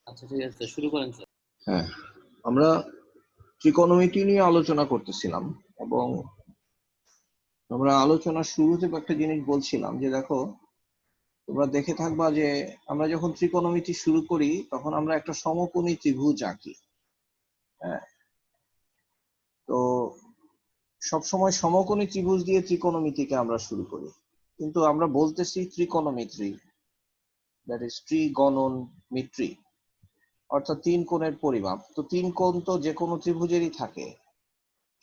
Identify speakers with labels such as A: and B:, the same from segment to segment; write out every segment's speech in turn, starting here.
A: আচ্ছা ঠিক আছে, শুরু করেন স্যার।
B: হ্যাঁ, আমরা ত্রিকোণমিতি নিয়ে আলোচনা করতেছিলাম এবং আমরা আলোচনার শুরুতে একটা জিনিস বলছিলাম যে দেখো, তোমরা দেখে থাকবা যে আমরা যখন ত্রিকোণমিতি শুরু করি তখন আমরা একটা সমকোণী ত্রিভুজ আঁকি। হ্যাঁ, তো সবসময় সমকোণী ত্রিভুজ দিয়ে ত্রিকোণমিতিকে আমরা শুরু করি, কিন্তু আমরা বলতেছি ত্রিকোণমিতি, দ্যাট ইজ ত্রিগণনমিতি, অর্থাৎ তিন কোণের পরিমাপ। তো তিন কোণ তো যে কোনো ত্রিভুজেরই থাকে,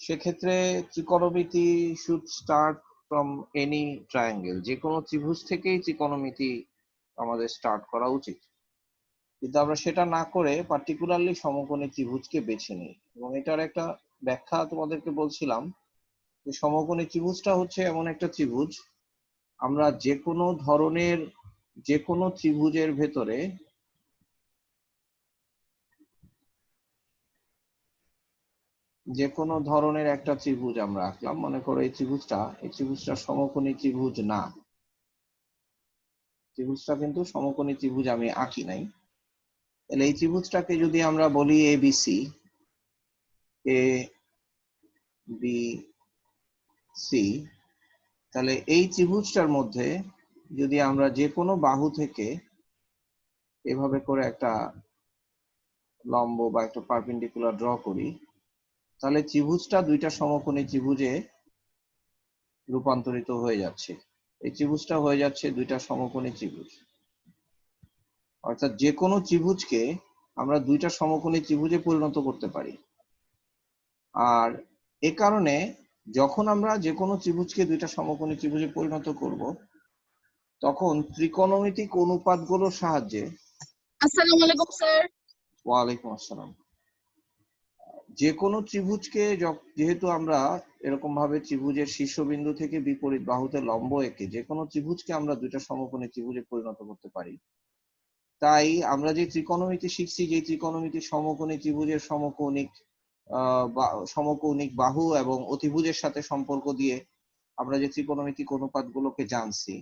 B: সেক্ষেত্রে ত্রিকোণমিতি should start from any triangle, যে কোনো ত্রিভুজ থেকেই ত্রিকোণমিতি আমাদের স্টার্ট করা উচিত। কিন্তু আমরা সেটা না করে পার্টিকুলারলি সমকোণী ত্রিভুজকে বেছে নিই, এবং এটার একটা ব্যাখ্যা তোমাদেরকে বলছিলাম যে সমকোণী ত্রিভুজটা হচ্ছে এমন একটা ত্রিভুজ, আমরা যে কোনো ধরনের যে কোনো ত্রিভুজের ভেতরে যে কোনো ধরনের একটা ত্রিভুজ আমরা আঁকলাম, মনে করো এই ত্রিভুজটা সমকোণী ত্রিভুজ না, ত্রিভুজটা কিন্তু সমকোণী ত্রিভুজ আমি আঁকি নাই। তাহলে এই ত্রিভুজটাকে যদি আমরা বলি এবিসি, এ বি সি, তাহলে এই ত্রিভুজটার মধ্যে যদি আমরা যে কোনো বাহু থেকে এভাবে করে একটা লম্ব বা একটা পারপেন্ডিকুলার ড্র করি, তাহলে ত্রিভুজটা দুইটা সমকোণী ত্রিভুজে রূপান্তরিত হয়ে যাচ্ছে। এই ত্রিভুজটা হয়ে যাচ্ছে দুইটা সমকোণী ত্রিভুজ, অর্থাৎ যে কোনো ত্রিভুজকে আমরা দুইটা সমকোণী ত্রিভুজে পরিণত করতে পারি। আর এ কারণে যখন আমরা যে কোনো ত্রিভুজকে দুইটা সমকোণী ত্রিভুজে পরিণত করব, তখন ত্রিকোণমিতিক অনুপাতগুলোর সাহায্যে,
C: আসসালামু আলাইকুম স্যার।
B: ওয়ালাইকুম আসসালাম, যে কোনো ত্রিভুজকে যেহেতু আমরা এরকম ভাবে ত্রিভুজের শীর্ষবিন্দু থেকে বিপরীত বাহুতে লম্ব এঁকে যে কোনো ত্রিভুজকে আমরা দুইটা সমকোণী ত্রিভুজে পরিণত করতে পারি। তাই আমরা যে ত্রিকোণমিতি শিখছি, যে ত্রিকোণমিতি সমকোণী ত্রিভুজের সমকৌণিক বাহু এবং অতিভুজের সাথে সম্পর্ক দিয়ে আমরা যে ত্রিকোণমিতিক অনুপাতগুলোকে জানছি,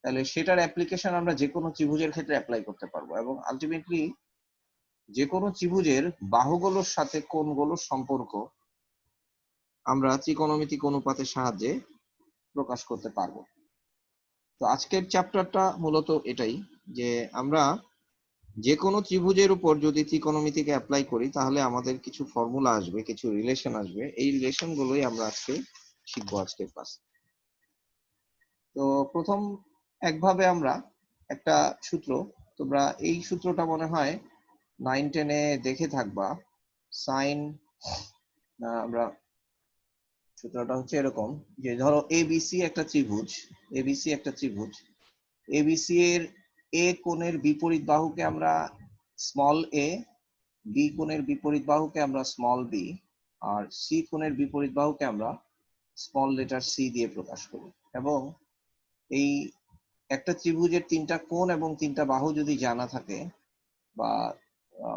B: তাহলে সেটার অ্যাপ্লিকেশন আমরা যে কোনো ত্রিভুজের ক্ষেত্রে অ্যাপ্লাই করতে পারবো, এবং আলটিমেটলি যে কোনো ত্রিভুজের বাহুগুলোর সাথে কোণগুলোর সম্পর্ক আমরা ত্রিকোণমিতিক অনুপাতের সাহায্যে প্রকাশ করতে পারবো। তো আজকের চ্যাপ্টারটা মূলত এটাই, যে আমরা যে কোনো ত্রিভুজের উপর যদি ত্রিকোণমিতিকে অ্যাপ্লাই করি তাহলে আমাদের কিছু ফর্মুলা আসবে, কিছু রিলেশন আসবে। এই রিলেশন গুলোই আমরা আজকে শিখবো আজকের ক্লাসে। তো প্রথম একভাবে আমরা একটা সূত্র, তোমরা এই সূত্রটা মনে হয় 9-10-এ দেখে থাকবা। সাইন, আমরা সূত্রটা হচ্ছে এরকম যে ধরো এবিসি একটা ত্রিভুজ, এবিসি এর এ কোণের বিপরীত বাহুকে আমরা স্মল এ, বি কোণের বিপরীত বাহুকে আমরা স্মল বি, আর সি কোণের বিপরীত বাহুকে আমরা স্মল লেটার সি দিয়ে প্রকাশ করি। এবং এই একটা ত্রিভুজের তিনটা কোণ এবং তিনটা বাহু যদি জানা থাকে, বা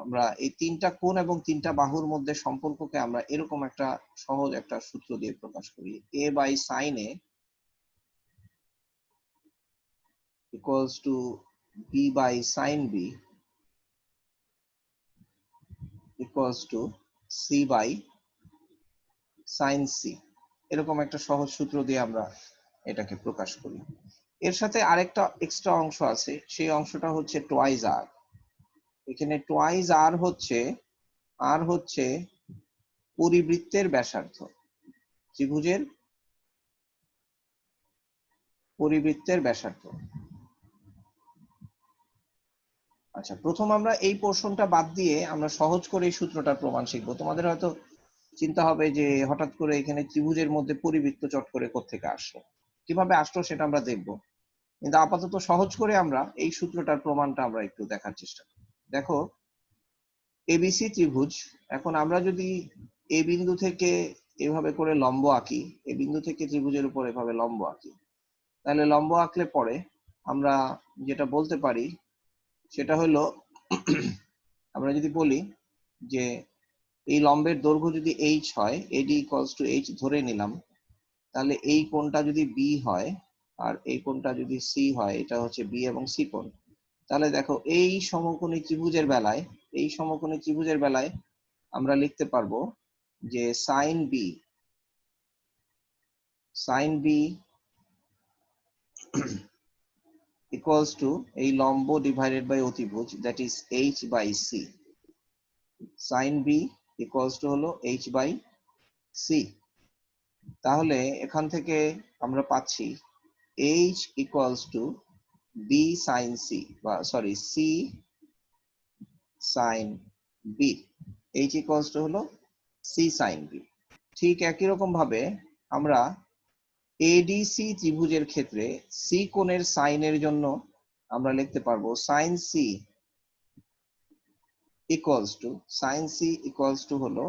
B: আমরা এই তিনটা কোণ এবং তিনটা বাহুর মধ্যে সম্পর্ককে আমরা এরকম একটা সহজ একটা সূত্র দিয়ে প্রকাশ করি, a by sine a equals to b by sine B equals to C by sine c. এরকম একটা সহজ সূত্র দিয়ে আমরা এটাকে প্রকাশ করি। এর সাথে আরেকটা এক্সট্রা অংশ আছে, সেই অংশটা হচ্ছে টোয়াইজ আর। এখানে টোয়াইজ আর হচ্ছে পরিবৃত্তের ব্যাসার্ধ, ত্রিভুজের পরিবৃত্তের ব্যাসার্ধ। আচ্ছা, প্রথম আমরা এই পোর্শনটা বাদ দিয়ে আমরা সহজ করে এই সূত্রটার প্রমাণ শিখবো। তোমাদের হয়তো চিন্তা হবে যে হঠাৎ করে এখানে ত্রিভুজের মধ্যে পরিবৃত্ত চট করে কোত্থেকে আসলো, কিভাবে আসলো সেটা আমরা দেখবো, কিন্তু আপাতত সহজ করে আমরা এই সূত্রটার প্রমাণটা আমরা একটু দেখার চেষ্টা করি। দেখো, এবিসি ত্রিভুজ, এখন আমরা যদি এ বিন্দু থেকে এভাবে করে লম্ব আঁকি, এ বিন্দু থেকে ত্রিভুজের উপর এভাবে লম্ব আঁকি, তাহলে লম্ব আঁকলে পরে আমরা যেটা বলতে পারি সেটা হলো, আমরা যদি বলি যে এই লম্বের দৈর্ঘ্য যদি এইচ হয়, এডি ইকুয়ালস টু এইচ ধরে নিলাম, তাহলে এই কোণটা যদি বি হয় আর এই কোণটা যদি সি হয়, এটা হচ্ছে বি এবং সি কোণ, তাহলে দেখো এই সমকোণী ত্রিভুজের বেলায় আমরা লিখতে পারবো যে সাইন বি equals to এই লম্ব ডিভাইডেড বাই অতিভুজ that is h by c। Sine B equals to হলো h বাই c। তাহলে এখান থেকে আমরা পাচ্ছি h equals to b sine c, বা sorry c sine b। h equals to হলো c সাইন b। ঠিক একই রকম ভাবে আমরা এডিসি ত্রিভুজের ক্ষেত্রে সি কোণের সাইনের জন্য আমরা লিখতে পারবো সাইন সি ইকুয়ালস টু হলো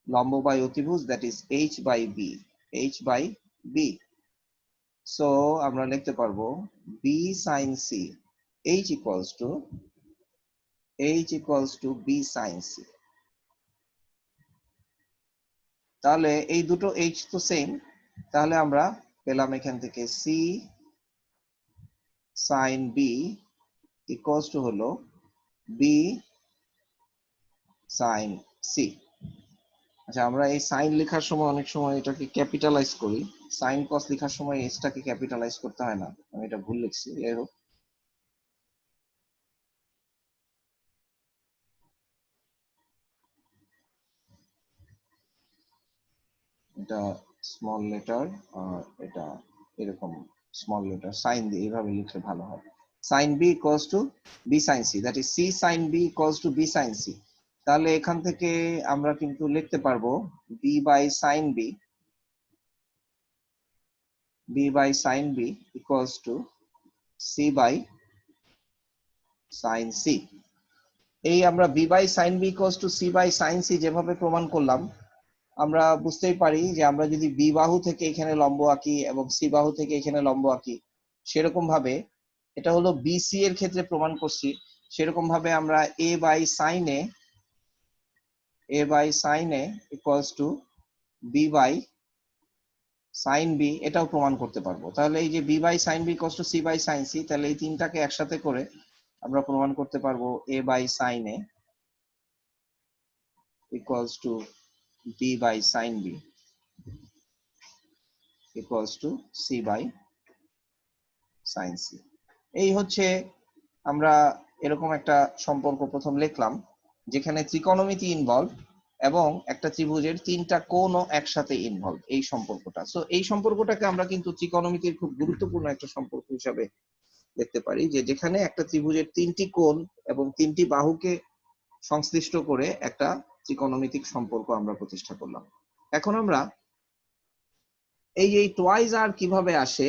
B: লম্ব বাই অতিভুজ that is h by B. So আমরা লিখতে পারবো b sine C h equals to b sine C. তাহলে এই দুটো h তো সেম, তাহলে আমরা পেলাম এখান থেকে c sine B equals to হলো b সাইন সি। আচ্ছা, আমরা এই সাইন লেখার সময় অনেক সময় এটাকে ক্যাপিটালাইজ করি, সাইন কস লেখার সময় এসটাকে ক্যাপিটালাইজ করতে হয় না, আমি এটা ভুল লিখছি। যাই হোক, এটা স্মল লেটার আর এটা এরকম স্মল লেটার, সাইন দিয়ে এইভাবে লিখলে ভালো হয়। Sine B equals to B sine C, that is C sine B equals to B sine C. তাহলে এখান থেকে আমরা কিন্তু লিখতে পারবো B by sine B equals to C by sine C. এই আমরা B by sine B equals to C by sine C যেভাবে প্রমাণ করলাম, আমরা বুঝতেই পারি যে আমরা যদি বি বাহু থেকে এখানে লম্ব আঁকি এবং সি বাহু থেকে এখানে লম্ব আঁকি, সেরকম ভাবে এটা হলো বিসি এর ক্ষেত্রে প্রমাণ করছি, সেরকম ভাবে আমরা a by sine a equals to b by sine b এটাও প্রমাণ করতে পারবো। তাহলে এই যে B by sine B equals to C by sine C, তাহলে এই তিনটাকে একসাথে করে আমরা প্রমাণ করতে পারবো a by sine a equals to b by sine B equals to C by sine C. এই হচ্ছে আমরা এরকম একটা সম্পর্ক প্রথম লিখলাম যেখানে ত্রিকোণমিতি ইনভলভ এবং একটা ত্রিভুজের তিনটা কোণও একসাথে ইনভলভ, এই সম্পর্কটা। সো এই সম্পর্কটাকে আমরা কিন্তু ত্রিকোণমিতির খুব গুরুত্বপূর্ণ একটা সম্পর্ক হিসাবে দেখতে পারি, যে যেখানে একটা ত্রিভুজের তিনটি কোণ এবং তিনটি বাহুকে সংশ্লিষ্ট করে একটা ত্রিকোণমিতিক সম্পর্ক আমরা প্রতিষ্ঠা করলাম। এখন আমরা এই টোয়াইস আর কিভাবে আসে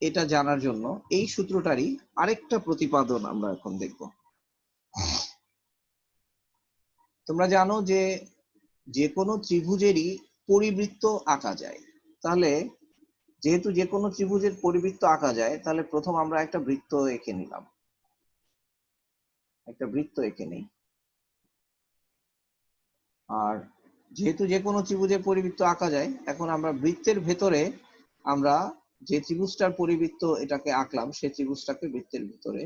B: এটা জানার জন্য এই সূত্রটারই আরেকটা প্রতিপাদন আমরা এখন দেখব। তোমরা জানো যে যে কোনো ত্রিভুজেরই পরিবৃত্ত আঁকা যায়। তাহলে যেহেতু যে কোনো ত্রিভুজের পরিবৃত্ত আঁকা যায়, তাহলে প্রথম আমরা একটা বৃত্ত এঁকে নিলাম, আর যেহেতু যে কোনো ত্রিভুজের পরিবৃত্ত আঁকা যায়, এখন আমরা বৃত্তের ভেতরে আমরা যে ত্রিভুজটার পরিবৃত্ত এটাকে আঁকলাম, সেই ত্রিভুজটাকে বৃত্তের ভিতরে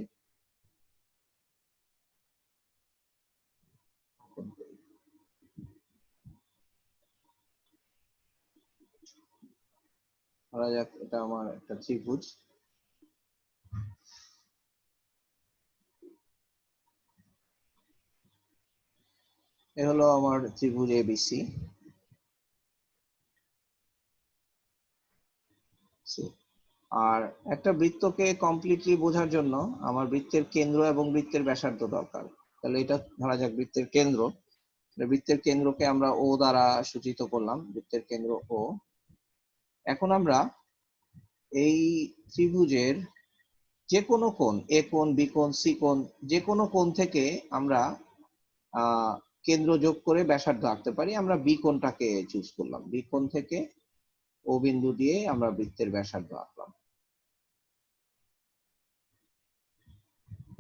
B: ধরা যাক এটা আমার একটা ত্রিভুজ। এ হলো আমার ত্রিভুজ এবিসি। আর একটা বৃত্তকে কমপ্লিটলি বোঝার জন্য আমার বৃত্তের কেন্দ্র এবং বৃত্তের ব্যাসার্ধ দরকার। তাহলে এটা ধরা যাক বৃত্তের কেন্দ্র। বৃত্তের কেন্দ্রকে আমরা ও দ্বারা সূচিত করলাম, বৃত্তের কেন্দ্র ও। এখন আমরা এই ত্রিভুজের যে কোনো কোণ, এ কোণ, বি কোণ, সি কোণ, যে কোনো কোণ থেকে আমরা কেন্দ্র যোগ করে ব্যাসার্ধ আঁকতে পারি। আমরা বি কোণটাকে চুজ করলাম, বি কোণ থেকে ও বিন্দু দিয়ে আমরা বৃত্তের ব্যাসার্ধ আঁকলাম।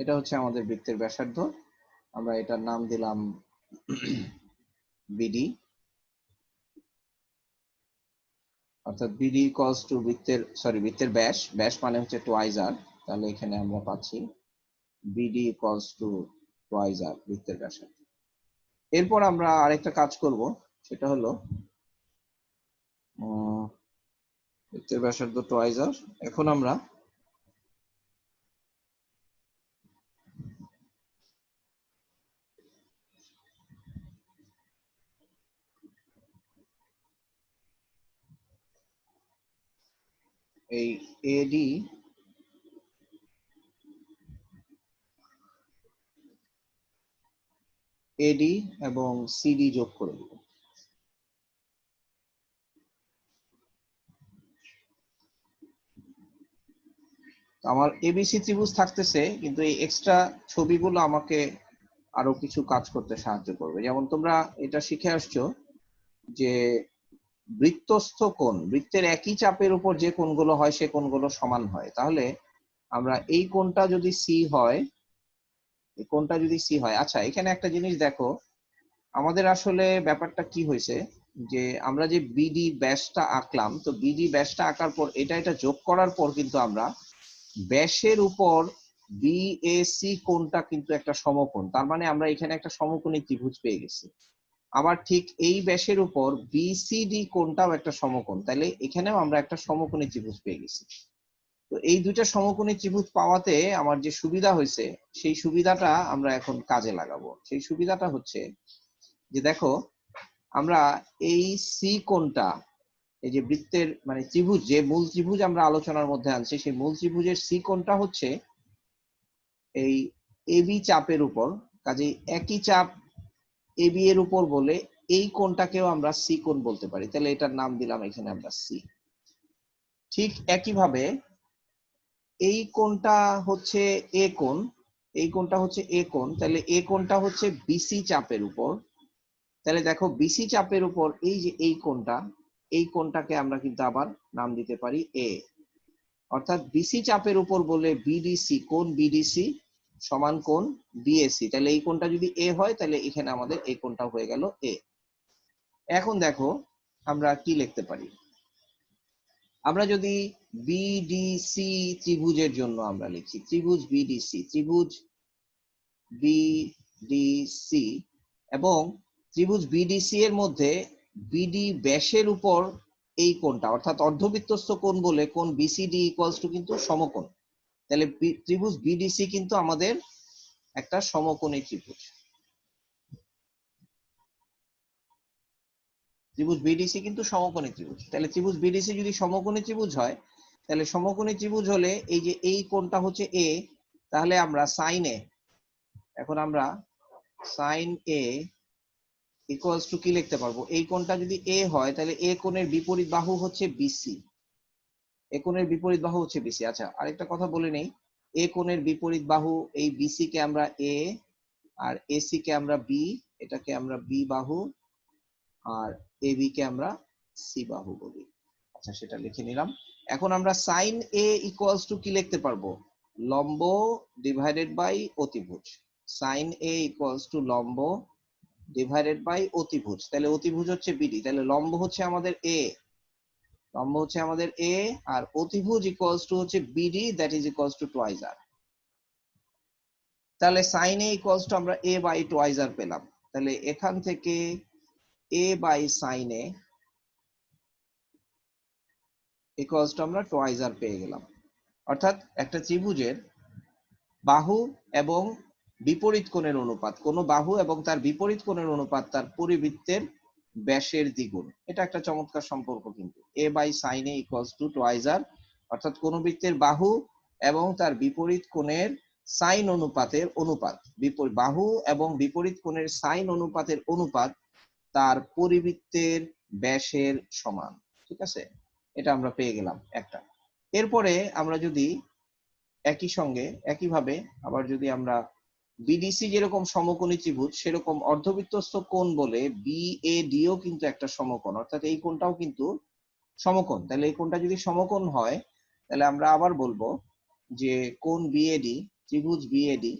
B: এটা হচ্ছে আমাদের বৃত্তের ব্যাসার্ধ। আমরা এটার নাম দিলাম বিডি, অর্থাৎ বিডি ইকুয়ালস টু বৃত্তের ব্যাস মানে হচ্ছে টোয়াইস আর। তাহলে এখানে আমরা পাচ্ছি বিডি ইকুয়ালস টু টুয়াইস আর বৃত্তের ব্যাসার্ধ। এরপর আমরা আরেকটা কাজ করব, সেটা হলো বৃত্তের ব্যাসার্ধ টুয়াইস আর। এখন আমরা এই এডি এবং সিডি যোগ করে দেব। আমার এবিসি ত্রিভুজ থাকতেছে, কিন্তু এই এক্সট্রা ছবিগুলো আমাকে আরো কিছু কাজ করতে সাহায্য করবে। যেমন তোমরা এটা শিখে আসছো যে বৃত্তস্থ কোণ, বৃত্তের একই চাপের উপর যে কোণগুলো হয় সে কোণগুলো সমান হয়। তাহলে আমরা এই কোণটা যদি সি হয়, এই কোণটা যদি সি হয়, আচ্ছা এখানে একটা জিনিস দেখো, আমাদের আসলে ব্যাপারটা কি হয়েছে যে আমরা যে বিডি ব্যাসটা আঁকলাম, তো বিডি ব্যাসটা আঁকার পর এটা যোগ করার পর কিন্তু আমরা ব্যাসের উপর বিএসি কোণটা কিন্তু একটা সমকোণ, তার মানে আমরা এখানে একটা সমকোণী ত্রিভুজ পেয়ে গেছি। আবার ঠিক এই ব্যাসের উপর বিসিডি কোণটাও একটা সমকোণ, তাহলে এখানেও আমরা একটা সমকোণী ত্রিভুজ পেয়ে গেছি। তো এই দুইটা সমকোণী ত্রিভুজ পাওয়াতে আমার যে সুবিধা হয়েছে, সেই সুবিধাটা আমরা এখন কাজে লাগাবো। সেই সুবিধাটা হচ্ছে যে দেখো, আমরা এই সি কোণটা, এই যে বৃত্তের মানে ত্রিভুজ, যে মূল ত্রিভুজ আমরা আলোচনার মধ্যে আনছি, সেই মূল ত্রিভুজের সি কোণটা হচ্ছে এই এবি চাপের উপর, কাজেই একই চাপ এবি এর উপর বলে এই কোণটাকেও আমরা সি কোণ বলতে পারি। তাহলে এটার নাম দিলাম এখানে আমরা সি। ঠিক একইভাবে এই কোণটা হচ্ছে এ কোণ, এই কোণটা হচ্ছে এ কোণ, তাহলে এ কোণটা হচ্ছে বিসি চাপের উপর। তাহলে দেখো বিসি চাপের উপর এই যে এই কোণটা, এই কোণটাকে আমরা কিন্তু আবার নাম দিতে পারি এ। অর্থাৎ বিসি চাপের উপর বলে বিডিসি, কোণ বিডিসি সমান কোণ বিএসি। তাহলে এই কোণটা যদি এ হয়, তাহলে এখানে আমাদের এই কোণটা হয়ে গেল এ। এখন দেখো আমরা কি লিখতে পারি, আমরা যদি বিডিসি ত্রিভুজের জন্য আমরা লিখি ত্রিভুজ বিডিসি, ত্রিভুজ বিডিসি, এবং ত্রিভুজ বিডিসি এর মধ্যে বিডি ব্যাসের উপর এই কোণটা, অর্থাৎ অর্ধবৃত্তস্থ কোণ বলে কোণ বিসিডি ইকুয়ালস টু কিন্তু সমকোণ। তাহলে ত্রিভুজ বিডিসি কিন্তু আমাদের একটা সমকোণী ত্রিভুজ। ত্রিভুজ বিডিসি কিন্তু সমকোণী ত্রিভুজ। তাহলে ত্রিভুজ বিডিসি যদি সমকোণী ত্রিভুজ হয়, তাহলে সমকোণী ত্রিভুজ হলে এই যে এই কোণটা হচ্ছে এ, তাহলে আমরা সাইন এ, এখন আমরা সাইন এ ইকুয়ালস টু কি লিখতে পারবো, এই কোণটা যদি এ হয় তাহলে এ কোণের বিপরীত বাহু হচ্ছে বিসি, এ কোণের বিপরীত বাহু হচ্ছে বিসি। আচ্ছা আরেকটা কথা বলে নেই, এ কোণের বিপরীত বাহু এই বিসি কে আমরা এ, আর এসি কে আমরা বি, এটাকে আমরা বি বাহু, আর এবি কে আমরা সি বাহু বলি। আচ্ছা সেটা লিখে নিলাম। এখন আমরা সাইন এ ইকুয়ালস টু কি লিখতে পারবো, লম্ব ডিভাইডেড বাই অতিভুজ। সাইন এ ইকুয়ালস টু লম্ব ডিভাইডেড বাই অতিভুজ। তাহলে অতিভুজ হচ্ছে বিডি, তাহলে লম্ব হচ্ছে আমাদের এ, লম্ব হচ্ছে আমাদের এ, আর অতিভুজ ইকুয়ালস টু হচ্ছে BD, that is equals to twice R. তাহলে সাইন এ ইকুয়ালস টু আমরা এ বাই টুয়াইস আর পেলাম। তাহলে এখান থেকে a by sine a equals to আমরা টুয়াইস আর পেয়ে গেলাম। অর্থাৎ একটা ত্রিভুজের বাহু এবং বিপরীত কোণের অনুপাত, কোন বাহু এবং তার বিপরীত কোণের অনুপাত তার পরিবৃত্তের ব্যাসের দ্বিগুণ। এটা একটা চমৎকার সম্পর্ক কিন্তু, a by sine a equals to twice R. অর্থাৎ কোন বৃত্তের বাহু এবং তার বিপরীত কোণের সাইন অনুপাতের অনুপাত, বাহু এবং বিপরীত কোণের সাইন অনুপাতের অনুপাত তার পরিবৃত্তের ব্যাসের সমান। ঠিক আছে, এটা আমরা পেয়ে গেলাম একটা। এরপরে আমরা যদি একইভাবে আবার যদি আমরা বিডিসি যেরকম সমকোণী ত্রিভুজ, সেরকম অর্ধবৃত্তস্থ কোণ বলে বিএডিও কিন্তু একটা সমকোণ, অর্থাৎ এই কোণটাও কিন্তু সমকোণ। তাহলে এই কোণটা যদি সমকোণ হয়, তাহলে আমরা আবার বলবো যে কোণ বিএডি, ত্রিভুজ বিএডি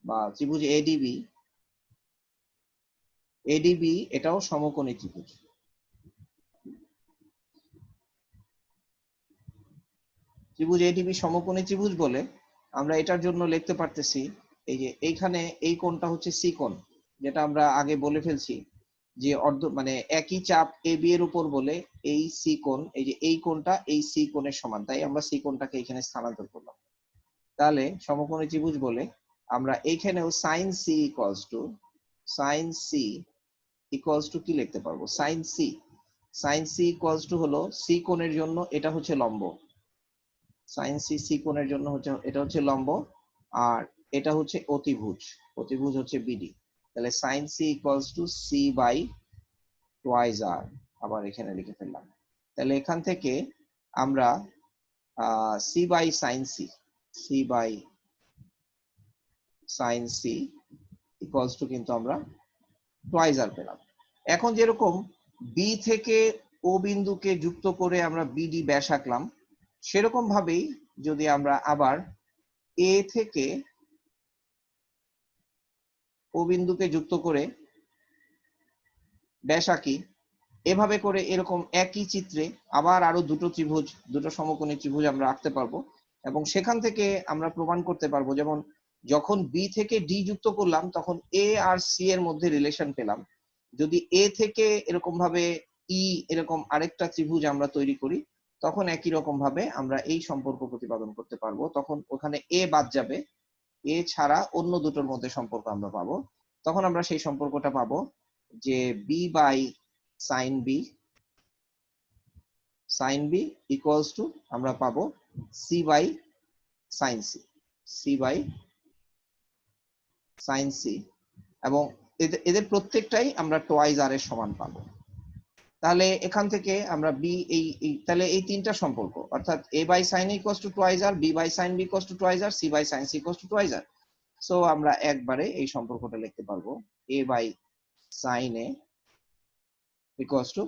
B: বা ত্রিভুজ এডিবি, এডিবি এটাও সমকোণী ত্রিভুজ। ত্রিভুজ এডিবি সমকোণী ত্রিভুজ বলে আমরা এটার জন্য লিখতে পারতেছি এই যে এইখানে এই কোণটা হচ্ছে সি কোণ, যেটা আমরা আগে বলে ফেলছি যে মানে একই চাপ এ বি এর উপর বলে এই সি কোণ, এই যে এই কোণটা এই সি কোণের সমান, তাই আমরা সি কোণটাকে এখানে স্থানান্তর করলাম। তাহলে সমকোণী ত্রিভুজ বলে আমরা এইখানেও সাইন সি ইকুয়ালস টু কি লিখতে পারবো, সাইন সি ইকুয়ালস টু হলো সি কোণের জন্য এটা হচ্ছে লম্ব, সাইন সি কোণের জন্য হচ্ছে এটা হচ্ছে লম্ব, আর এটা হচ্ছে অতিভুজ হচ্ছে বিডি। তাহলে sine C equals to C by twice R, আবার এখানে লিখে ফেললাম। তাহলে এখান থেকে আমরা C by sine C equals to কিন্তু আমরা টুয়াইস আর পেলাম। এখন যেরকম বি থেকে ও বিন্দুকে যুক্ত করে আমরা বিডি ব্যাস আঁকলাম, সেরকম ভাবেই যদি আমরা আবার এ থেকে ও বিন্দুকে যুক্ত করে ব্যাস আঁকি, এভাবে করে এরকম একই চিত্রে আবার আরো দুটো সমকোণী ত্রিভুজ আমরা আঁকতে পারবো, এবং সেখান থেকে আমরা প্রমাণ করতে পারবো, যেমন যখন বি থেকে ডি যুক্ত করলাম তখন এ আর সি এর মধ্যে রিলেশন পেলাম। যদি এ থেকে এরকম ভাবে ই এরকম আরেকটা ত্রিভুজ আমরা তৈরি করি, তখন একই রকম ভাবে আমরা এই সম্পর্ক প্রতিপাদন করতে পারবো। তখন ওখানে এ বাদ যাবে, এ ছাড়া অন্য দুটোর মধ্যে সম্পর্ক আমরা পাবো। তখন আমরা সেই সম্পর্কটা পাবো যে B by sine B equals to আমরা পাবো সি বাই সাইন সি, এবং এদের প্রত্যেকটাই আমরা টুয়াইস আর এর সমান পাবো। তাহলে এখান থেকে আমরা বি তাহলে এই তিনটা সম্পর্ক, অর্থাৎ a by sine equals to twice R, b by sine B equals to twice R, c by sine C equals to twice R. So আমরা একবারে এই সম্পর্কটা লিখতে পারবো a by sine a equals to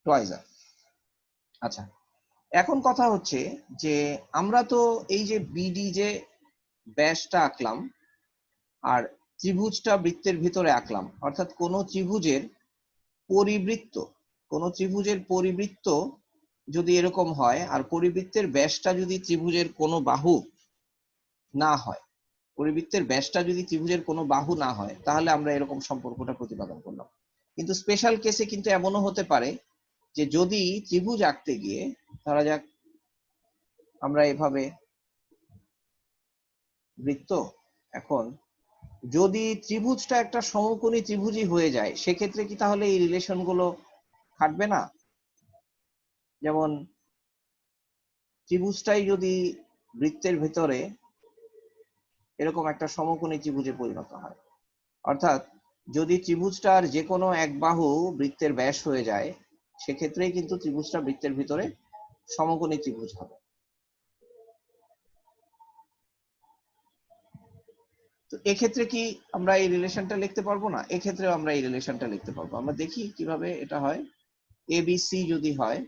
B: twice R. আচ্ছা, এখন কথা হচ্ছে যে আমরা তো এই যে বিডি যে ব্যাসটা আঁকলাম আর ত্রিভুজটা বৃত্তের ভিতরে আঁকলাম, অর্থাৎ কোন ত্রিভুজের পরিবৃত্ত যদি এরকম হয় আর পরিবৃত্তের ব্যাসটা যদি ত্রিভুজের কোনো বাহু না হয়, তাহলে আমরা এরকম সম্পর্কটা প্রতিপাদন করলাম। কিন্তু স্পেশাল কেসে কিন্তু এমনও হতে পারে যে যদি ত্রিভুজ আঁকতে গিয়ে ধরা যাক আমরা এভাবে বৃত্ত, এখন যদি ত্রিভুজটা একটা সমকোণী ত্রিভুজই হয়ে যায়, সেক্ষেত্রে কি তাহলে এই রিলেশন গুলো খাটবে না? যেমন ত্রিভুজটাই যদি বৃত্তের ভিতরে এরকম একটা সমকোণী ত্রিভুজে পরিণত হয়, অর্থাৎ যদি ত্রিভুজটার যে কোনো এক বাহু বৃত্তের ব্যাস হয়ে যায়, সেক্ষেত্রেই কিন্তু ত্রিভুজটা বৃত্তের ভিতরে সমকোণী ত্রিভুজ হবে। তো এক্ষেত্রে কি আমরা এই রিলেশনটা লিখতে পারবো না? এক্ষেত্রেও আমরা এই রিলেশনটা লিখতে পারবো। আমরা দেখি কিভাবে এটা হয়। এবিসি যদি হয়,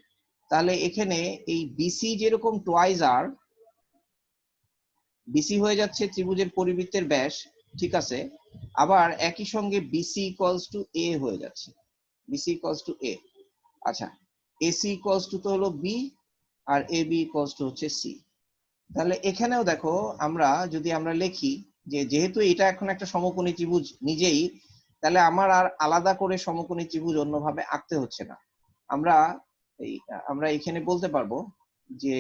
B: তাহলে এখানে এই বিসি যেরকম টুয়াইস আর, বিসি হয়ে যাচ্ছে ত্রিভুজের পরিবৃত্তের ব্যাস, ঠিক আছে, আবার একই সঙ্গে বিসি ইকুয়ালস টু এ হয়ে যাচ্ছে, আচ্ছা, এসি ইকুয়ালস টু তো হলো বি, আর এ বি ইকুয়ালস টু হচ্ছে সি। তাহলে এখানেও দেখো যদি আমরা লিখি যে যেহেতু এটা এখন একটা সমকোণী ত্রিভুজ নিজেই, তাহলে আমার আর আলাদা করে সমকোণী ত্রিভুজ অন্যভাবে আঁকতে হচ্ছে না। আমরা এখানে বলতে পারবো যে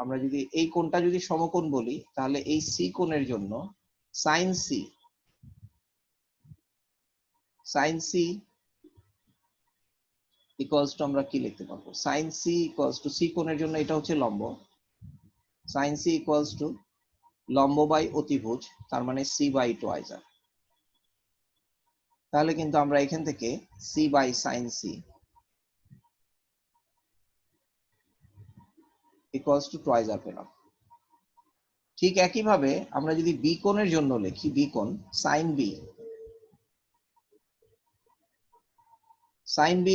B: আমরা যদি এই কোণটা যদি সমকোণ বলি, তাহলে এই সি কোণের জন্য সাইন সি ইকুয়ালস টু আমরা কি লিখতে পারবো, sine C equals to C কোণের জন্য এটা হচ্ছে লম্ব, সাইন সি ইকুয়ালস টু লম্ব বাই অতিভুজ, তার মানে সি বাই টুয়াইস আর। তাহলে কিন্তু আমরা এখান থেকে C by sine C equals to twice R পেলাম। ঠিক একইভাবে আমরা যদি বি কোণের জন্য লিখি, বি কোণ সাইন বি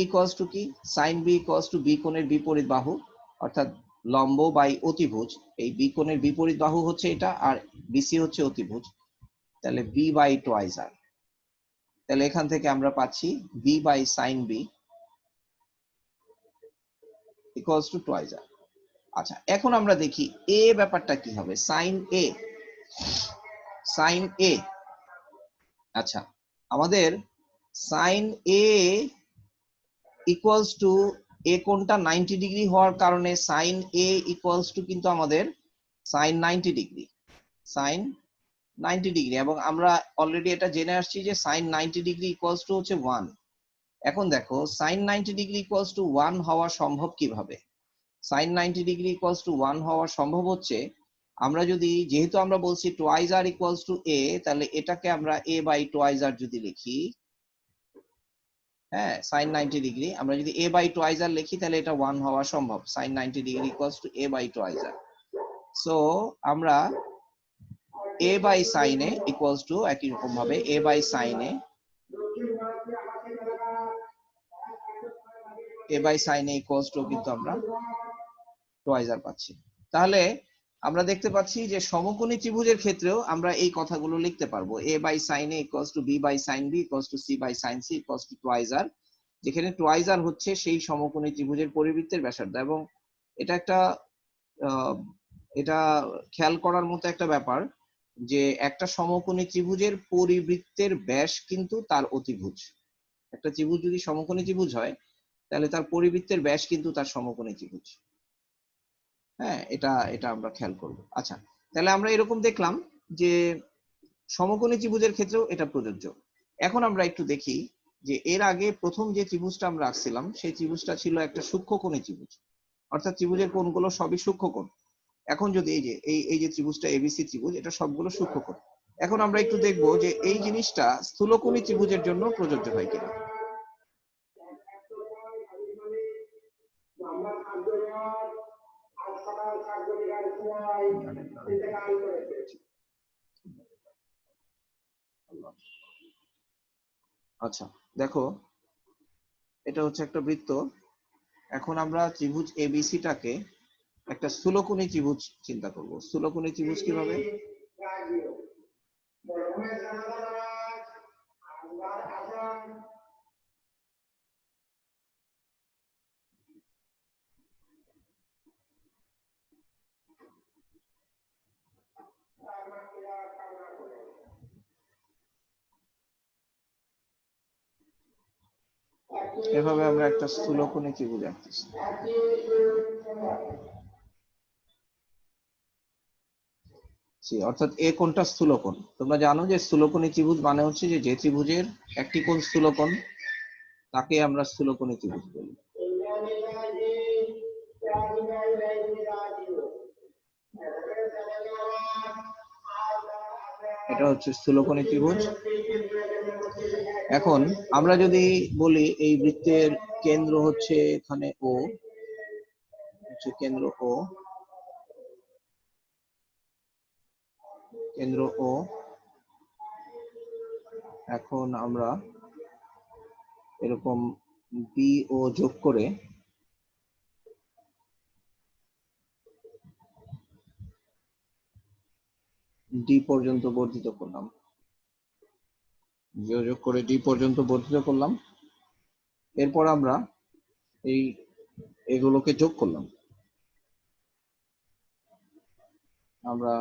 B: ইকুয়ালস টু কি, sine B equals to B কোণের বিপরীত বাহু, অর্থাৎ লম্ব বাই অতিভুজ। এই বি কোণের বিপরীত বাহু হচ্ছে এটা, আর বিসি হচ্ছে অতিভুজ, তাহলে বি বাই টুয়াইস আর। তাহলে এখান থেকে আমরা পাচ্ছি b by sine B equals to twice R. আচ্ছা, এখন আমরা দেখি এ ব্যাপারটা কি হবে। Sine a, sine a. আচ্ছা, আমাদের sine a equals to, a কোণটা 90 ডিগ্রি হওয়ার কারণে সাইন এ ইকুয়ালস টু কিন্তু আমাদের সাইন 90 ডিগ্রি, সাইন 90 ডিগ্রি। এবং আমরা অলরেডি এটা জেনে আসছি যে সাইন 90 ডিগ্রি ইকুয়ালস টু হচ্ছে 1। এখন দেখো সাইন 90 ডিগ্রি ইকুয়ালস টু 1 হওয়া সম্ভব কিভাবে? সাইন 90 ডিগ্রি ইকুয়ালস টু 1 হওয়া সম্ভব হচ্ছে, আমরা যদি, যেহেতু আমরা বলছি টোয়াইজ আর ইকুয়ালস টু এ, তাহলে এটাকে আমরা এ বাই টোয়াইজ আর যদি লিখি, হ্যাঁ, সাইন 90 ডিগ্রি আমরা যদি এ বাই টোয়াইজ আর লিখি তাহলে এটা 1 হওয়া সম্ভব। Sine 90 degree equals to a by twice R. So আমরা a by sine a equals to একই রকম ভাবে a by sine a, a by sine a equals to কিন্তু আমরা টোয়াইজ আর পাচ্ছি। তাহলে আমরা দেখতে পাচ্ছি যে সমকোণী ত্রিভুজের ক্ষেত্রেও আমরা এই কথাগুলো লিখতে পারবো। A by sine a equals to b by sine B equals to C by sine C equals to twice R, যেখানে টোয়াইজ আর হচ্ছে সেই সমকোণী ত্রিভুজের পরিবৃত্তের ব্যাসার্ধ। এবং এটা একটা এটা খেয়াল করার মতো একটা ব্যাপার যে একটা সমকোণী ত্রিভুজের পরিবৃত্তের ব্যাস কিন্তু তার অতিভুজ। একটা ত্রিভুজ যদি সমকোণী ত্রিভুজ হয় তাহলে তার পরিবৃত্তের ব্যাস কিন্তু তার সমকোণী ত্রিভুজ। হ্যাঁ, এটা এটা আমরা খেয়াল করব। আচ্ছা, তাহলে আমরা এরকম দেখলাম যে সমকোণী ত্রিভুজের ক্ষেত্রেও এটা প্রযোজ্য। এখন আমরা একটু দেখি যে এর আগে প্রথম যে ত্রিভুজটা আমরা আঁকছিলাম সেই ত্রিভুজটা ছিল একটা সূক্ষ্মকোণী ত্রিভুজ, অর্থাৎ ত্রিভুজের কোণগুলো সবই সূক্ষ্মকোণ। এখন যদি এই যে ত্রিভুজটা এবিসি ত্রিভুজ, এটা সবগুলো সূক্ষ্মকোণ। এখন আমরা একটু দেখবো যে এই জিনিসটা স্থূলকোণী ত্রিভুজের জন্য প্রযোজ্য হয় কিনা। আচ্ছা, দেখো এটা হচ্ছে একটা বৃত্ত। এখন আমরা ত্রিভুজ এবিসি টাকে একটা স্থূলকোণী ত্রিভুজ চিন্তা করব। স্থূলকোণী ত্রিভুজ কিভাবে? এভাবে আমরা একটা স্থূলকোণী ত্রিভুজ আঁকতেছি। অর্থাৎ এ কোণটা স্থূলকোণ। তোমরা জানো যে স্থূলকোণী ত্রিভুজ মানে হচ্ছে যে ত্রিভুজের একটি কোণ স্থূলকোণ তাকে আমরা স্থূলকোণী ত্রিভুজ বলি। এটা হচ্ছে স্থূলকোণী ত্রিভুজ। এখন আমরা যদি বলি এই বৃত্তের কেন্দ্র হচ্ছে এখানে ও, হচ্ছে কেন্দ্র ও, কেন্দ্র ও। এখন আমরা এরকম বি ও যোগ করে ডি পর্যন্ত বর্ধিত করলাম, যোগ করে ডি পর্যন্ত বর্ধিত করলাম। এরপর আমরা এগুলোকে যোগ করলাম। আমরা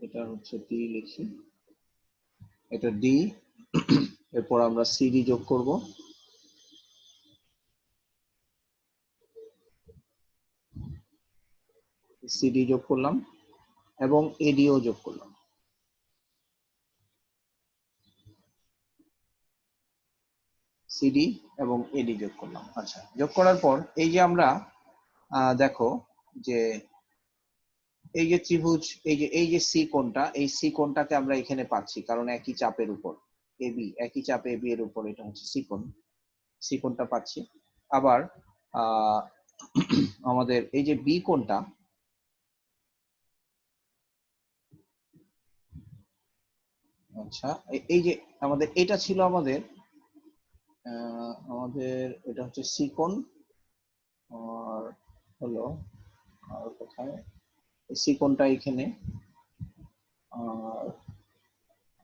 B: এটা হচ্ছে ডি লিখি, এটা ডি। এরপর আমরা সিডি যোগ করব, সিডি যোগ করলাম এবং এডিও যোগ করলাম। সিডি এবং এডি যোগ করলাম। আচ্ছা, যোগ করার পর এই যে আমরা দেখো যে এই যে ত্রিভুজ, এই যে সি কোণটা, এই সি কোণটাকে আমরা এখানে পাচ্ছি কারণ একই চাপের উপর এবি, একই চাপে এবি এর উপর এটা হচ্ছে সি কোণ, সি কোণটা পাচ্ছি। আবার আমাদের এই যে বি কোণটা, আচ্ছা এই যে আমাদের এটা ছিল আমাদের এটা হচ্ছে সি কোণ, আর হলো আর কোথায় সি কোণটা এখানে, আর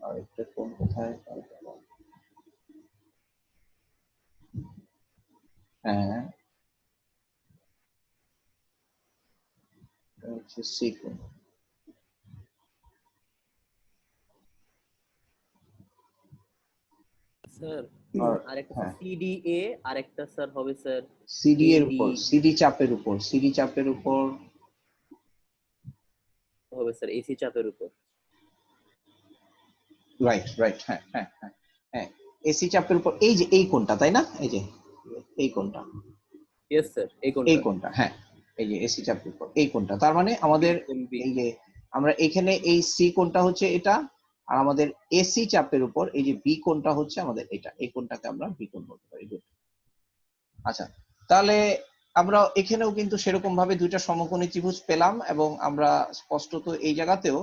B: আরেকটা কোণ কোথায়, হ্যাঁ সি কোণ।
A: স্যার
B: আর
A: আরেকটা
B: হ্যাঁ,
A: সিডিএ, আরেকটা স্যার হবে স্যার
B: সিডি এর
A: এডি,
B: উপর, সিডি চাপের উপর, সিডি চাপের উপর
A: হবে স্যার এসি চাপের উপর।
B: রাইট রাইট, হ্যাঁ হ্যাঁ হ্যাঁ হ্যাঁ, এসি চাপের উপর এই যে এই কোণটা, তাই না? এই যে এই কোণটা,
A: ইয়েস স্যার এই
B: এই
A: কোনটা
B: কোণটা, হ্যাঁ, এই যে এসি চাপের উপর এই কোণটা, তার মানে আমাদের
A: এমবি।
B: এই যে আমরা এখানে এই সি কোণটা হচ্ছে এটা, আর আমাদের এসি চাপের উপর এই যে বি কোণটা হচ্ছে আমাদের এটা, এই কোণটাকে আমরা বি কোণ বলতে পারি। Good. আচ্ছা, তাহলে আমরা এখানেও কিন্তু সেরকম ভাবে দুইটা সমকোণী ত্রিভুজ পেলাম, এবং আমরা স্পষ্টত এই জায়গাতেও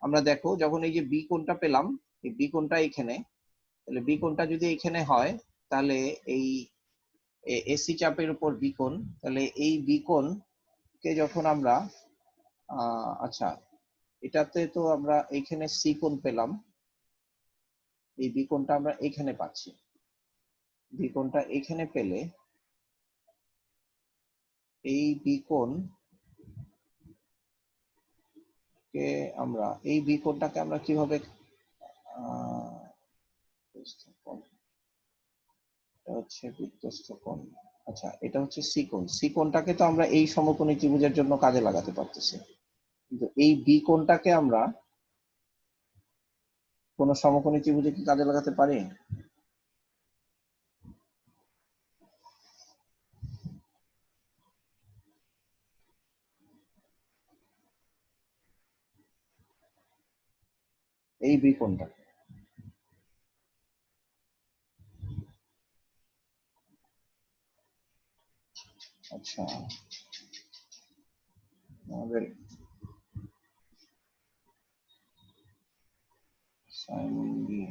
B: আমরা দেখো যখন এই যে বি কোণটা পেলাম, এই বি কোণটা এখানে, তাহলে বি কোণটা যদি এখানে হয় তাহলে এই এসি চাপের উপর বি কোণ, তাহলে এই বি কোণকে যখন আমরা আচ্ছা, এটাতে তো আমরা এইখানে সি কোণ পেলাম, এই বি কোণটা আমরা এখানে পাচ্ছি, বি কোণটা এখানে পেলে এই বি কোণ কে আমরা, এই বি কোণটাকে আমরা কিভাবে এটা হচ্ছে বৃত্তস্থ কোণ। আচ্ছা, এটা হচ্ছে সি কোণ, সি কোণটাকে তো আমরা এই সমকোণী ত্রিভুজের জন্য কাজে লাগাতে পারতেছি, কিন্তু এই বি কোণটাকে আমরা কোন সমকোণী ত্রিভুজে কি কাজে লাগাতে পারি? এই বি কোণটা, আচ্ছা, আমাদের সাইন বি,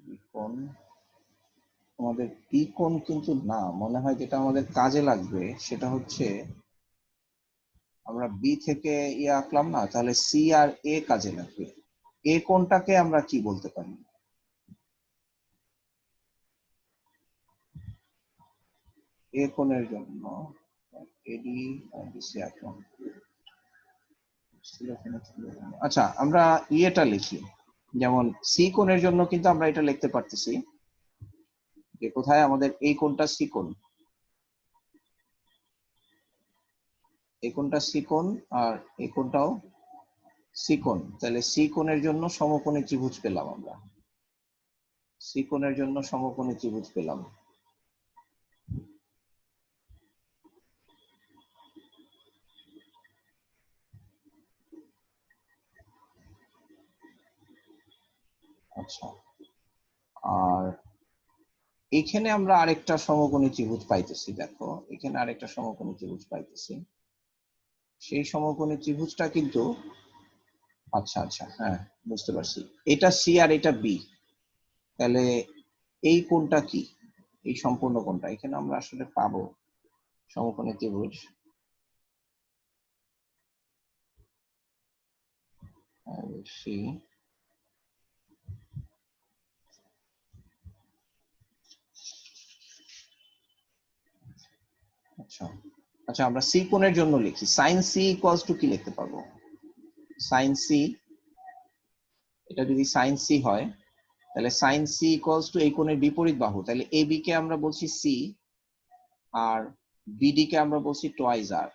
B: বি কোণ, আমাদের পি কোণ কিন্তু না, মনে হয় যেটা আমাদের কাজে লাগবে সেটা হচ্ছে আমরা বি থেকে ইয়ে আঁকলাম না, তাহলে সি আর এ কাজে লাগবে। এ কোণটাকে আমরা কি বলতে পারি? এ কোণের জন্য এডি আর বিসি আঁকলাম। আচ্ছা, আমরা ইয়েটা লিখি, যেমন সি কোণের জন্য কিন্তু আমরা এটা লিখতে পারতেছি যে কোথায় আমাদের এই কোণটা সি কোণ, এই কোণটা সি কোণ, আর এই কোণটাও সি কোণ, তাহলে সি কোণের জন্য সমকোণী ত্রিভুজ পেলাম আমরা, সি কোণের জন্য সমকোণী ত্রিভুজ পেলাম। আচ্ছা, আর এখানে আমরা আরেকটা সমকোণী ত্রিভুজ পাইতেছি, দেখো এখানে আরেকটা সমকোণী ত্রিভুজ পাইতেছি, সেই সমকোণী ত্রিভুজটা কিন্তু, আচ্ছা আচ্ছা হ্যাঁ, বুঝতে পারছি, এটা সি আর এটা বি, তাহলে এই কোণটা কি, এই সম্পূর্ণ কোণটা এখানে আমরা আসলে পাবো সমকোণী ত্রিভুজ সি, আচ্ছা আচ্ছা, আমরা সি কোণের জন্য লিখি সাইন সি ইকুয়ালস টু কি লিখতে পারবো? সাইন সি, এটা যদি সাইন সি হয় তাহলে সাইন সি ইকুয়ালস টু এই কোণের বিপরীত বাহু, তাহলে এ বি কে আমরা বলছি সি, আর বিডি কে আমরা বলছি টোয়াইজ আর,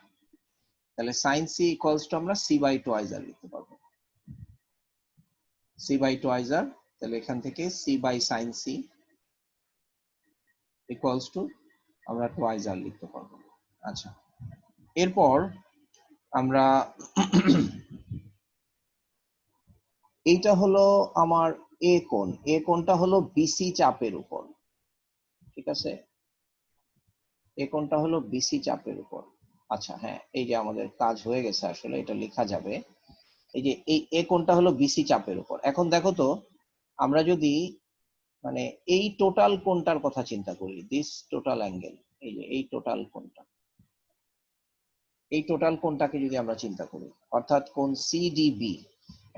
B: তাহলে সাইন সি ইকুয়ালস টু আমরা সি বাই টোয়াইজ আর লিখতে পারবো, সি বাই টোয়াইজ আর, তাহলে এখান থেকে C by sine C equals to আমরা টোয়াইজ আর লিখতে পারবো। আচ্ছা, এরপর আমরা এইটা হলো আমার এ কোণ, এ কোণটা হলো বিসি চাপের উপর, ঠিক আছে, এ কোণটা হলো বিসি চাপের উপর। আচ্ছা হ্যাঁ, এই যে আমাদের কাজ হয়ে গেছে, আসলে এটা লেখা যাবে, এই যে এই এ কোণটা হলো বিসি চাপের উপর। এখন দেখো তো, আমরা যদি মানে এই টোটাল কোণটার কথা চিন্তা করি, দিস টোটাল অ্যাঙ্গেল, এই যে এই টোটাল কোণটা, এই টোটাল কোণটাকে যদি আমরা চিন্তা করি, অর্থাৎ কোণ সিডিবি,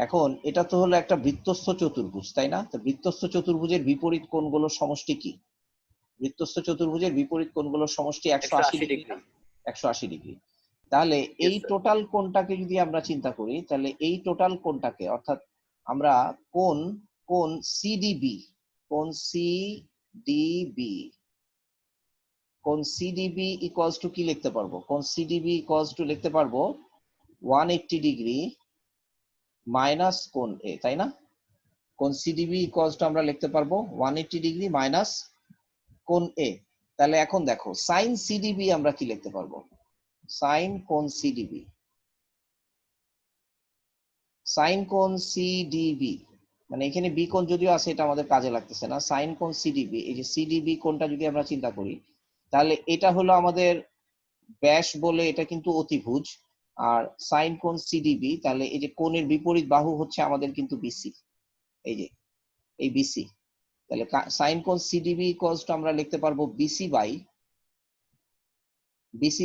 B: এখন এটা তো হলো একটা বৃত্তস্থ চতুর্ভুজ, তাই না? তো বৃত্তস্থ চতুর্ভুজের বিপরীত কোণগুলোর সমষ্টি কি? বৃত্তস্থ চতুর্ভুজের বিপরীত কোণগুলোর সমষ্টি 180
A: 180
B: ডিগ্রি
A: ডিগ্রি।
B: 180 ডিগ্রি। তাহলে এই
A: sir.
B: টোটাল কোণটাকে যদি আমরা চিন্তা করি, তাহলে এই টোটাল কোণটাকে অর্থাৎ আমরা কোণ সিডিবি ইকুয়ালস টু কি লিখতে পারবো? কোণ সিডিবি ইকুয়ালস টু লিখতে পারবো 180 ডিগ্রি মাইনাস কোণ এ, তাই না? কোণ সিডিবি ইকুয়ালস টু আমরা লিখতে পারবো 180 ডিগ্রি মাইনাস কোণ এ। তাহলে এখন দেখো সাইন সিডিবি আমরা কি লিখতে পারবো? সাইন কোণ সিডিবি মানে এখানে বি কোণ যদিও আছে, এটা আমাদের কাজে লাগতেছে না। সাইন কোণ সিডিবি, এই যে সিডিবি কোণটা যদি আমরা চিন্তা করি, তাহলে এটা হলো আমাদের ব্যাস বলে, এটা কিন্তু অতিভুজ। আর সাইন কোণ সিডিবি, তাহলে এই যে কোণের বিপরীত বাহু হচ্ছে আমাদের কিন্তু বিসি, এই যে এই বিসি। তাহলে সাইন কোণ সিডিবি ইকুয়ালস টু আমরা লিখতে পারবো বিসি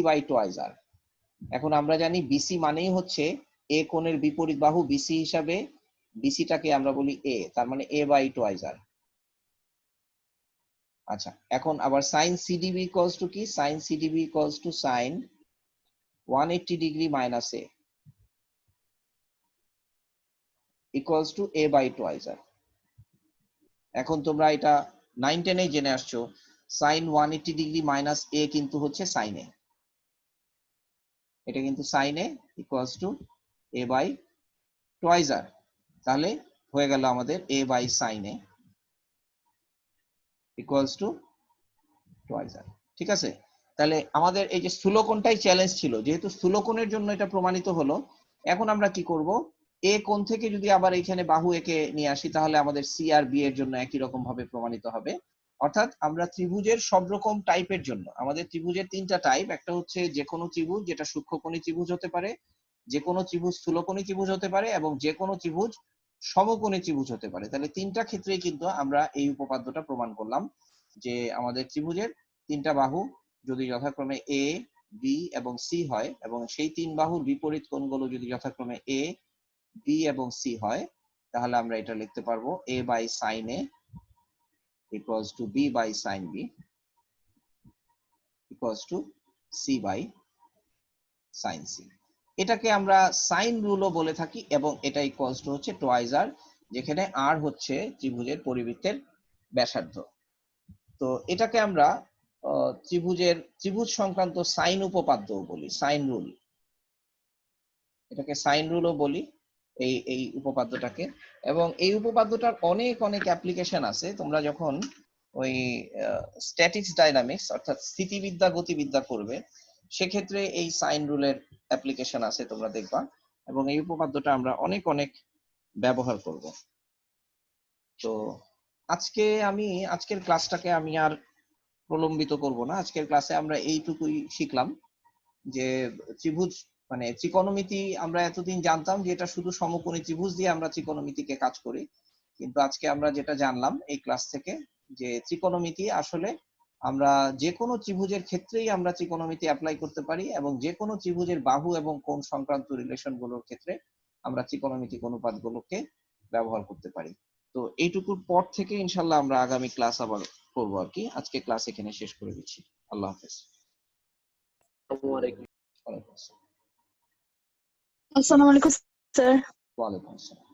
B: বাই টুয়াইস আর। এখন আমরা জানি বিসি মানেই হচ্ছে এ কোণের বিপরীত বাহু বিসি হিসাবে, বিসিটাকে আমরা বলি এ, তার মানে এ বাই টুয়াইস আর। আচ্ছা, এখন আবার সাইন সিডিবি ইকুয়ালস টু কি? Sine CDB equals to sine 180 degree minus a equals to a by twice R. এখন তোমরা এটা 9-10 জেনে আসছো, সাইন 180 ডিগ্রি মাইনাস এ কিন্তু হচ্ছে সাইন এ, এটা কিন্তু sine a equals to a by twice R. তাহলে হয়ে গেল আমাদের a by sine a equals to twice R. ঠিক আছে, তাহলে আমাদের এই যে স্থূলকোণটাই চ্যালেঞ্জ ছিল, যেহেতু স্থূলকোণের জন্য এটা প্রমাণিত হলো। এখন আমরা কি করব, এ কোণ থেকে যদি আবার এখানে বাহু একে নিয়ে আসি, তাহলে আমাদের সি আর বি এর জন্য একই রকম ভাবে প্রমাণিত হবে। অর্থাৎ আমরা ত্রিভুজের সব রকম টাইপের জন্য, আমাদের ত্রিভুজের 3টা টাইপ, একটা হচ্ছে যে কোনো ত্রিভুজ যেটা সূক্ষ্মকোণী ত্রিভুজ হতে পারে, যে কোনো ত্রিভুজ স্থূলকোণী ত্রিভুজ হতে পারে, এবং যে কোনো ত্রিভুজ সমকোণী ত্রিভুজ হতে পারে। তাহলে 3টা ক্ষেত্রেই কিন্তু আমরা এই উপপাদ্যটা প্রমাণ করলাম যে আমাদের ত্রিভুজের 3টা বাহু যদি যথাক্রমে এ, বি এবং সি হয়, এবং সেই 3 বাহুর বিপরীত কোণগুলো যদি যথাক্রমে এ, বি এবং সি হয়, তাহলে আমরা এটা লিখতে পারবো a by sine a equals to b by sine B equals to C by sine c. এটাকে আমরা সাইন রুলও বলে থাকি, এবং এটা ইকুয়ালস টু হচ্ছে টুয়াইস আর, যেখানে আর হচ্ছে ত্রিভুজের পরিবৃত্তের ব্যাসার্ধ। তো এটাকে আমরা ত্রিভুজ সংক্রান্ত সাইন উপপাদ্যও বলি, সাইন রুল, এটাকে সাইন রুলও বলি এই উপপাদ্যটাকে। এবং এই উপপাদ্যটার অনেক অনেক অ্যাপ্লিকেশন আছে। তোমরা যখন ওই স্ট্যাটিক্স ডাইনামিক্স অর্থাৎ স্থিতিবিদ্যা গতিবিদ্যা করবে, সেক্ষেত্রে এই সাইন রুলের অ্যাপ্লিকেশন আছে, তোমরা দেখবা। এবং এই উপপাদ্যটা আমরা অনেক অনেক ব্যবহার করব। তো আজকের ক্লাসটাকে আমি আর প্রলম্বিত করব না। আজকের ক্লাসে আমরা এইটুকুই শিখলাম যে ত্রিভুজ মানে ত্রিকোণমিতি আমরা এতদিন জানতাম যে এটা শুধু সমকোণী ত্রিভুজ দিয়ে আমরা ত্রিকোণমিতিকে কাজ করি, কিন্তু আজকে আমরা যেটা জানলাম এই ক্লাস থেকে, যে ত্রিকোণমিতি আসলে আমরা যে কোনো ত্রিভুজের ক্ষেত্রেই আমরা ত্রিকোণমিতি অ্যাপ্লাই করতে পারি, এবং যে কোনো ত্রিভুজের বাহু এবং কোণ সংক্রান্ত রিলেশন গুলোর ক্ষেত্রে আমরা ত্রিকোণমিতিক অনুপাতগুলোকে ব্যবহার করতে পারি। তো এইটুকুর পর থেকে ইনশাল্লাহ আমরা আগামী ক্লাস আবার করবো আর কি। আজকে ক্লাস এখানে শেষ করে দিচ্ছি। আল্লাহ হাফেজ।
A: আসসালামু আলাইকুম।
B: ওয়ালাইকুম আসসালাম।
C: আসসালামু আলাইকুম স্যার।
B: ওয়ালাইকুম আসসালাম।